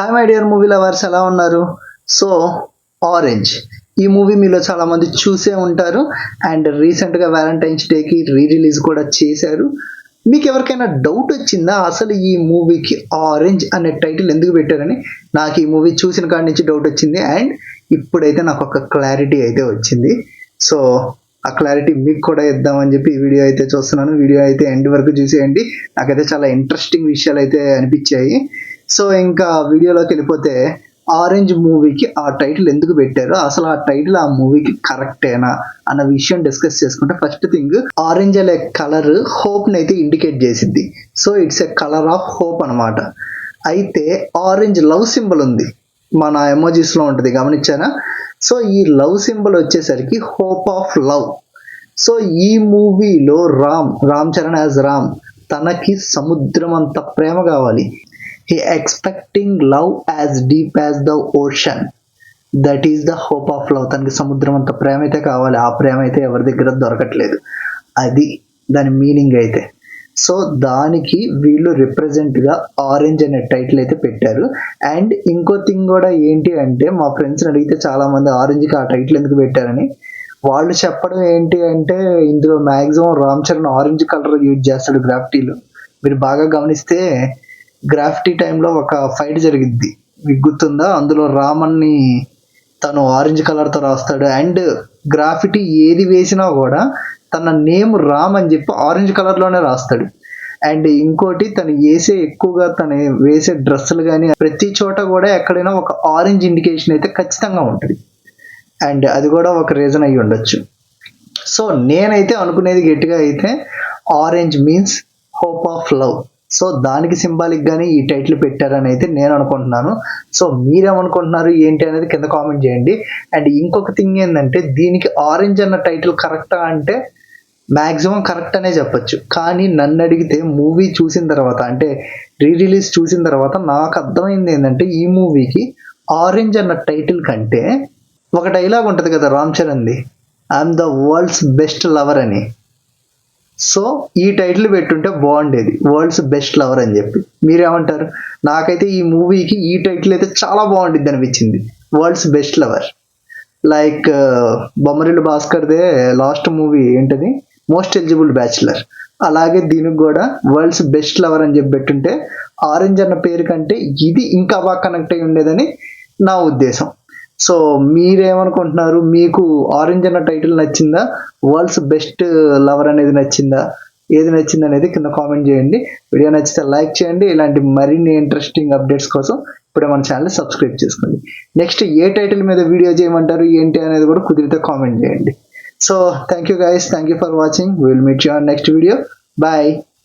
Hi my dear movie lovers, ఎలా ఉన్నారు? So orange ఈ మూవీ మీలో చాలా మంది చూసే ఉంటారు అండ్ రీసెంట్గా వ్యాలంటైన్స్ డేకి రిలీజ్ కూడా చేశారు. మీకు ఎవరికైనా డౌట్ వచ్చిందా అసలు ఈ మూవీకి ఆరెంజ్ అనే టైటిల్ ఎందుకు పెట్టారని? నాకు ఈ మూవీ చూసిన కాడి నుంచి డౌట్ వచ్చింది అండ్ ఇప్పుడైతే నాకు ఒక క్లారిటీ అయితే వచ్చింది. సో ఆ క్లారిటీ మీకు కూడా ఇద్దామని చెప్పి ఈ వీడియో అయితే చూస్తున్నాను. వీడియో అయితే ఎండ్ వరకు చూసేయండి. నాకైతే చాలా ఇంట్రెస్టింగ్ విషయాలు అయితే అనిపించాయి. సో ఇంకా వీడియోలోకి వెళ్ళిపోతే, ఆరెంజ్ మూవీకి ఆ టైటిల్ ఎందుకు పెట్టారు, అసలు ఆ టైటిల్ ఆ మూవీకి కరెక్టేనా అన్న విషయం డిస్కస్ చేసుకుంటే, ఫస్ట్ థింగ్ ఆరెంజ్ అనే కలర్ హోప్ని అయితే ఇండికేట్ చేసింది. So it's a colour of hope అనమాట. అయితే ఆరెంజ్ లవ్ సింబల్ ఉంది, మన ఎమోజీస్లో ఉంటుంది, గమనించారా? సో ఈ లవ్ సింబల్ వచ్చేసరికి హోప్ ఆఫ్ లవ్. సో ఈ మూవీలో రామ్ చరణ్ యాజ్ రామ్, తనకి సముద్రం అంత ప్రేమ కావాలి. he expecting love as deep as the ocean, that is the hope of love. తనకి సముద్రం అంత ప్రేమ అయితే కావాలి, ఆ ప్రేమ అయితే ఎవరి దగ్గర దొరకట్లేదు, అది దాని మీనింగ్ అయితే. సో దానికి వీళ్ళు రిప్రజెంట్గా ఆరెంజ్ అనే టైటిల్ అయితే పెట్టారు. అండ్ ఇంకో థింగ్ కూడా ఏంటి అంటే, మా ఫ్రెండ్స్ని అడిగితే చాలామంది ఆరెంజ్కి ఆ టైటిల్ ఎందుకు పెట్టారని వాళ్ళు చెప్పడం ఏంటి అంటే, ఇందులో maximum Ram Charan orange colour use చేస్తాడు గ్రాఫిటీలో. మీరు బాగా గమనిస్తే గ్రాఫిటీ టైంలో ఒక ఫైట్ జరిగిద్ది, మీకు గుర్తుందా? అందులో రామన్ని తను ఆరెంజ్ కలర్తో రాస్తాడు అండ్ గ్రాఫిటీ ఏది వేసినా కూడా తన నేమ్ రామ్ అని చెప్పి ఆరెంజ్ కలర్లోనే రాస్తాడు. అండ్ ఇంకోటి, తను ఎక్కువగా తను వేసే డ్రెస్సులు కానీ ప్రతి చోట కూడా ఎక్కడైనా ఒక ఆరెంజ్ ఇండికేషన్ అయితే ఖచ్చితంగా ఉంటుంది. అండ్ అది కూడా ఒక రీజన్ అయ్యి ఉండొచ్చు. సో నేనైతే అనుకునేది గట్టిగా అయితే, orange means hope of love. So దానికి సింబాలిక్ గానీ ఈ టైటిల్ పెట్టారని అయితే నేను అనుకుంటున్నాను. సో మీరేమనుకుంటున్నారు ఏంటి అనేది కింద కామెంట్ చేయండి. అండ్ ఇంకొక థింగ్ ఏంటంటే, దీనికి ఆరెంజ్ అన్న టైటిల్ కరెక్టా అంటే మ్యాక్సిమం కరెక్ట్ అనే చెప్పొచ్చు. కానీ నన్ను అడిగితే మూవీ చూసిన తర్వాత, అంటే రిలీజ్ చూసిన తర్వాత నాకు అర్థమైంది ఏంటంటే, ఈ మూవీకి ఆరెంజ్ అన్న టైటిల్ కంటే ఒక డైలాగ్ ఉంటుంది కదా రామ్ చరణ్ది, I'm the world's best lover అని. సో ఈ టైటిల్ పెట్టుంటే బాగుండేది, వరల్డ్స్ బెస్ట్ లవర్ అని చెప్పి. మీరేమంటారు? నాకైతే ఈ మూవీకి ఈ టైటిల్ అయితే చాలా బాగుంటుంది అనిపించింది, world's best lover. Like Bommarillu భాస్కర్దే లాస్ట్ మూవీ ఏంటది, మోస్ట్ ఎలిజిబుల్ బ్యాచులర్. అలాగే దీనికి కూడా వరల్డ్స్ బెస్ట్ లవర్ అని చెప్పి పెట్టుంటే ఆరెంజ్ అన్న పేరు కంటే ఇది ఇంకా బాగా కనెక్ట్ అయి ఉండేదని నా ఉద్దేశం. సో మీరేమనుకుంటున్నారు? మీకు ఆరెంజ్ అన్న టైటిల్ నచ్చిందా, వరల్డ్స్ బెస్ట్ లవర్ అనేది నచ్చిందా? ఏది నచ్చింది అనేది కింద కామెంట్ చేయండి. వీడియో నచ్చితే లైక్ చేయండి. ఇలాంటి మరిన్ని ఇంట్రెస్టింగ్ అప్డేట్స్ కోసం ఇప్పుడే మన ఛానల్ సబ్స్క్రైబ్ చేసుకోండి. నెక్స్ట్ ఏ టైటిల్ మీద వీడియో చేయమంటారు ఏంటి అనేది కూడా కుదిరితే కామెంట్ చేయండి. So thank you guys, thank you for watching. Will meet you on next video. Bye.